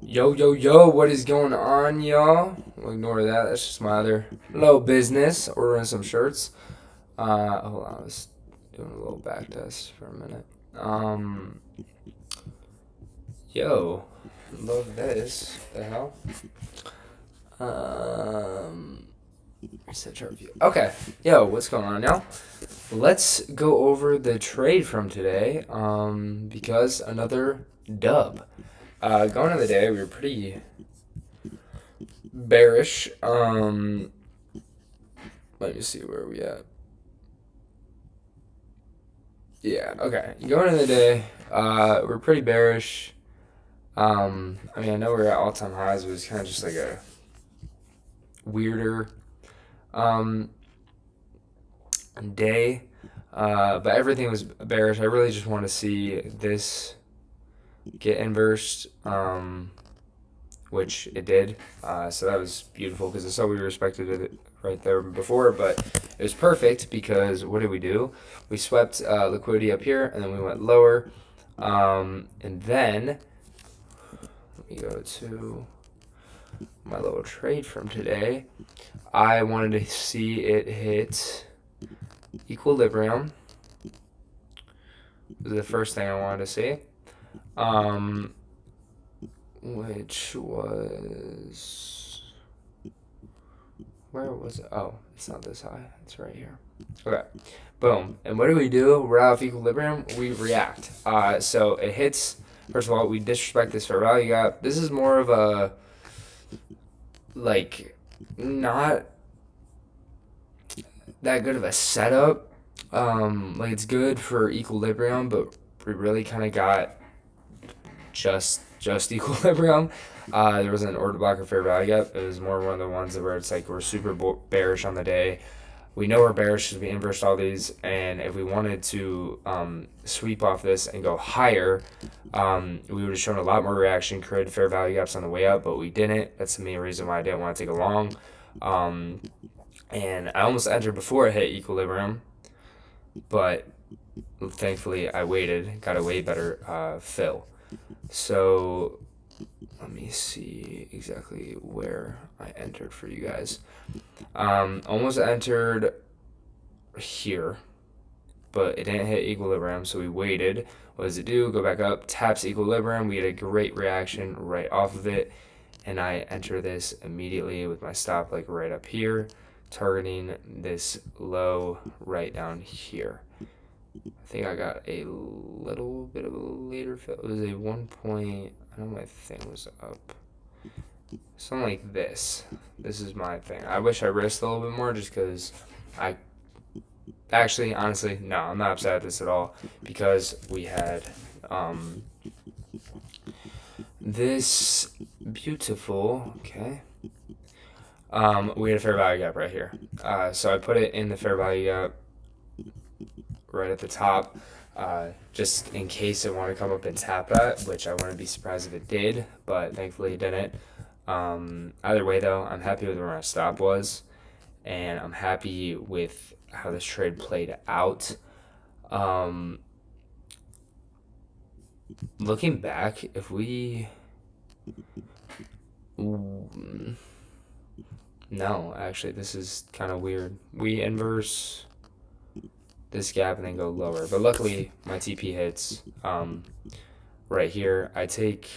Yo, yo, yo, what is going on, y'all? We'll ignore that. That's just my other little business. Ordering some shirts. Hold on. I was doing a little back test for a minute. Um, Yo, love this. The hell? Um, Reset chart view. Okay. Yo, what's going on, y'all? Let's go over the trade from today. Because another dub. Going into the day, we were pretty bearish. Let me see where we at. Yeah, okay. Going into the day, we're pretty bearish. I mean, I know we're at all time highs, but it's kind of just like a weirder um, day. But everything was bearish. I really just want to see this get inversed, which it did. So that was beautiful because it's so we respected it right there before, but it was perfect because what did we do? We swept liquidity up here and then we went lower. And then let me go to my little trade from today. I wanted to see it hit equilibrium. This is the first thing I wanted to see. Which was, where was it? Oh, it's not this high. It's right here. Okay. Boom. And what do we do? We're out of equilibrium. We react. So it hits. First of all, we disrespect this fair value gap. This is more of a, like, not that good of a setup. Like, it's good for equilibrium, but we really kind of got just equilibrium. There wasn't an order block or fair value gap. It was more one of the ones where it's like we're super bearish on the day. We know we're bearish because we inversed all these, and if we wanted to sweep off this and go higher, we would have shown a lot more reaction, created fair value gaps on the way up, but we didn't. That's the main reason why I didn't want to take a long. And I almost entered before it hit equilibrium, but thankfully I waited, got a way better fill. So let me see exactly where I entered for you guys. Almost entered here, but it didn't hit equilibrium, so we waited. What does it do? Go back up, taps equilibrium. We get a great reaction right off of it, and I enter this immediately with my stop like right up here, targeting this low right down here. I think I got a little bit of a later fill. It was a 1 point. I know my thing was up. Something like this. This is my thing. I wish I risked a little bit more just because I actually, honestly, no, I'm not upset at this at all because we had this beautiful, okay. We had a fair value gap right here. So I put it in the fair value gap right at the top, just in case it wanted to come up and tap that, which I wouldn't be surprised if it did, but thankfully it didn't. Either way, though, I'm happy with where my stop was, and I'm happy with how this trade played out. Looking back, if we. No, actually, this is kind of weird. We inverse this gap and then go lower. But luckily, my TP hits right here. I take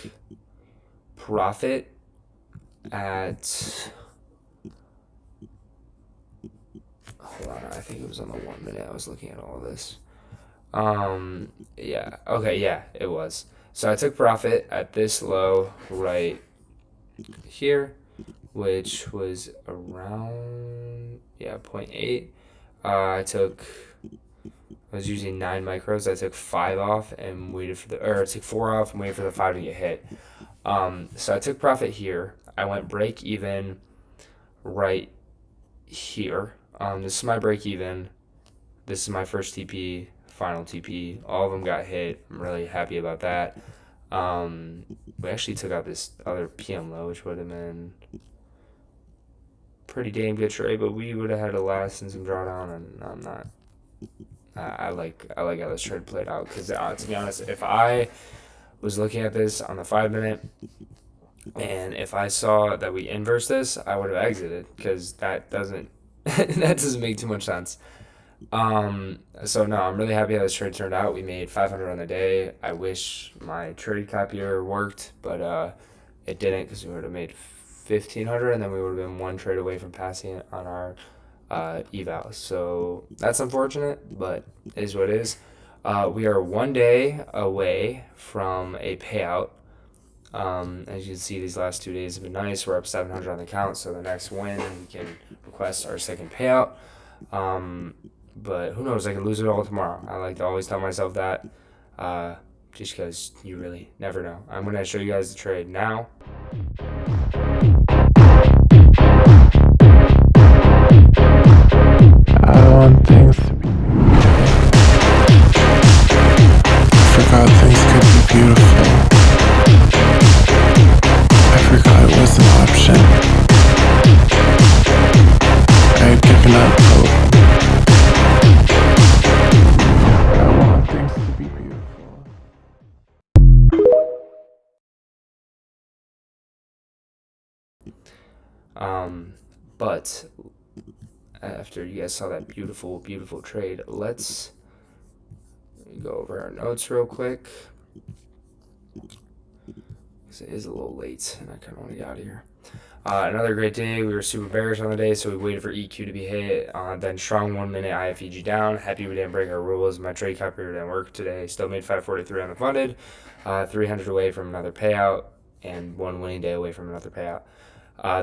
profit at. Hold on, I think it was on the 1 minute. I was looking at all this. Yeah. Okay, yeah, it was. So I took profit at this low right here, which was around, yeah, 0.8. I was using 9 micros. I took 5 off and waited for I took 4 off and waited for the 5 to get hit. So I took profit here. I went break even right here. This is my break even. This is my first TP, final TP. All of them got hit. I'm really happy about that. We actually took out this other PM low, which would have been pretty damn good trade, but we would have had a last and some drawdown, and I'm not. I like how this trade played out because to be honest, if I was looking at this on the 5 minute, And if I saw that we inverse this, I would have exited because that doesn't that doesn't make too much sense. So no, I'm really happy how this trade turned out. We made 500 on the day. I wish my trade copier worked, but it didn't because we would have made 1,500, and then we would have been one trade away from passing it on our eval. So that's unfortunate, but it is what it is. We are one day away from a payout. As you can see, these last 2 days have been nice. We're up 700 on the count, so the next win we can request our second payout. But who knows? I could lose it all tomorrow. I like to always tell myself that, just because you really never know. I'm gonna show you guys the trade now. I want things to be. I forgot things could be beautiful. I forgot it was an option. I had given up hope. I want things to be beautiful. But after you guys saw that beautiful, beautiful trade, let's go over our notes real quick. Because it is a little late and I kind of want to get out of here. Another great day. We were super bearish on the day, so we waited for EQ to be hit. Then strong 1 minute IFEG down. Happy we didn't break our rules. My trade copier didn't work today. Still made 543 on the funded. 300 away from another payout, and one winning day away from another payout.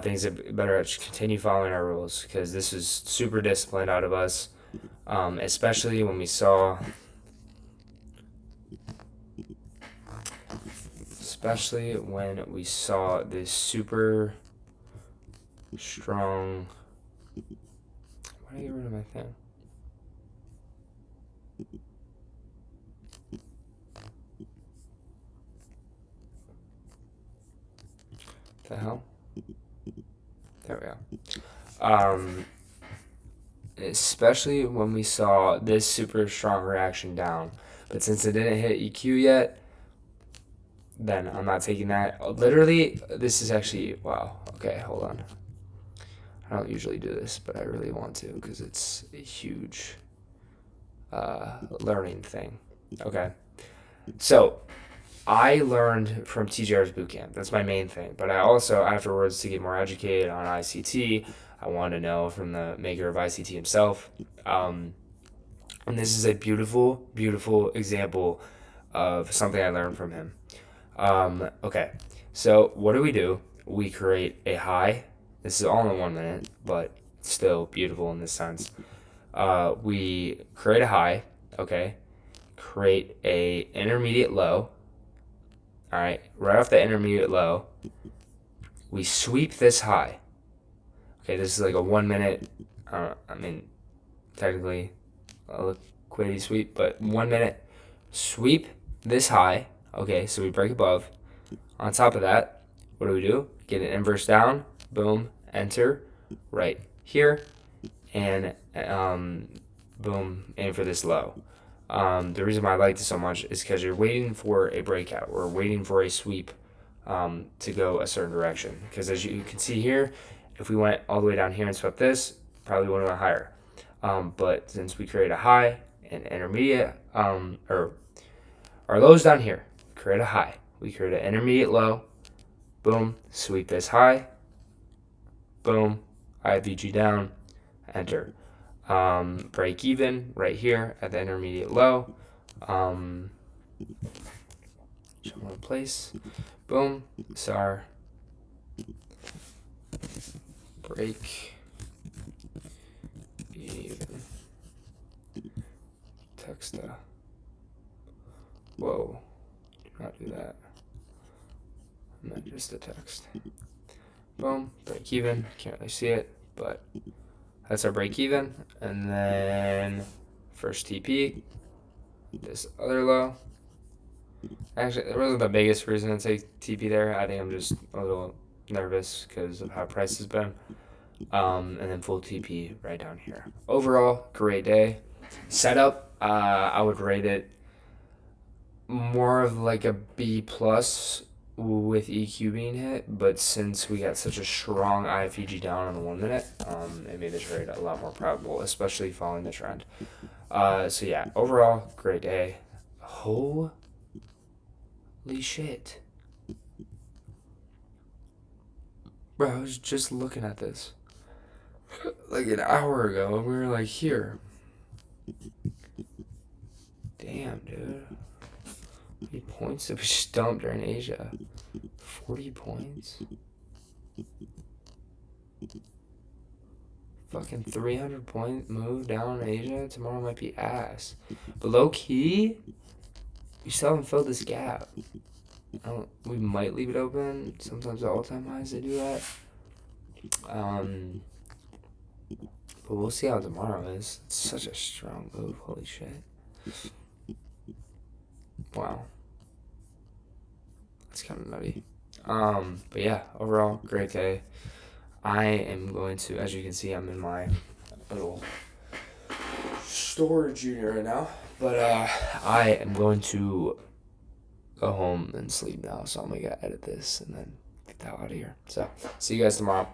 Things that better continue following our rules because this is super disciplined out of us, especially when we saw. Especially when we saw this super strong. Why did I get rid of my thing? The hell? There we go. Especially when we saw this super strong reaction down, but since it didn't hit EQ yet, then I'm not taking that. Literally, this is actually wow. Okay, hold on. I don't usually do this, but I really want to because it's a huge learning thing. Okay, so I learned from TJR's bootcamp. That's my main thing. But I also, afterwards, to get more educated on ICT, I wanted to know from the maker of ICT himself. And this is a beautiful, beautiful example of something I learned from him. Okay, so what do? We create a high. This is all in 1 minute, but still beautiful in this sense. We create a high, okay? Create a intermediate low. All right, right off the intermediate low, we sweep this high. Okay, this is like a 1 minute, technically a liquidity sweep, but 1 minute, sweep this high. Okay, so we break above. On top of that, what do? Get an inverse down, boom, enter, right here, and boom, aim for this low. The reason why I like this so much is because you're waiting for a breakout or waiting for a sweep to go a certain direction. Because as you can see here, if we went all the way down here and swept this, probably would have went higher. But since we create a high and intermediate, or our low's down here, create a high. We create an intermediate low, boom, sweep this high, boom, IVG down, enter. Break even right here at the intermediate low. Show one place. Boom. SAR. Break even. Text. Whoa. Do not do that. Not just the text. Boom. Break even. Can't really see it, but that's our break even. And then first TP. This other low. Actually, it wasn't the biggest reason to take TP there. I think I'm just a little nervous because of how price has been. And then full TP right down here. Overall, great day. Setup, I would rate it more of like a B plus with EQ being hit, but since we got such a strong IFEG down on the 1 minute, it made the trade a lot more probable, especially following the trend. So yeah, overall, great day. Holy shit. Bro, I was just looking at this like an hour ago, and we were like here. Damn, dude. How many points did we just dump during Asia? 40 points? Fucking 300 point move down in Asia. Tomorrow might be ass. But low key, we still haven't filled this gap. We might leave it open. Sometimes the all-time highs they do that. But we'll see how tomorrow is. It's such a strong move. Holy shit. Wow. That's kind of nutty. But yeah, overall, great day. I am going to, as you can see, I'm in my little storage unit right now. But I am going to go home and sleep now. So I'm going to edit this and then get the hell out of here. So, see you guys tomorrow.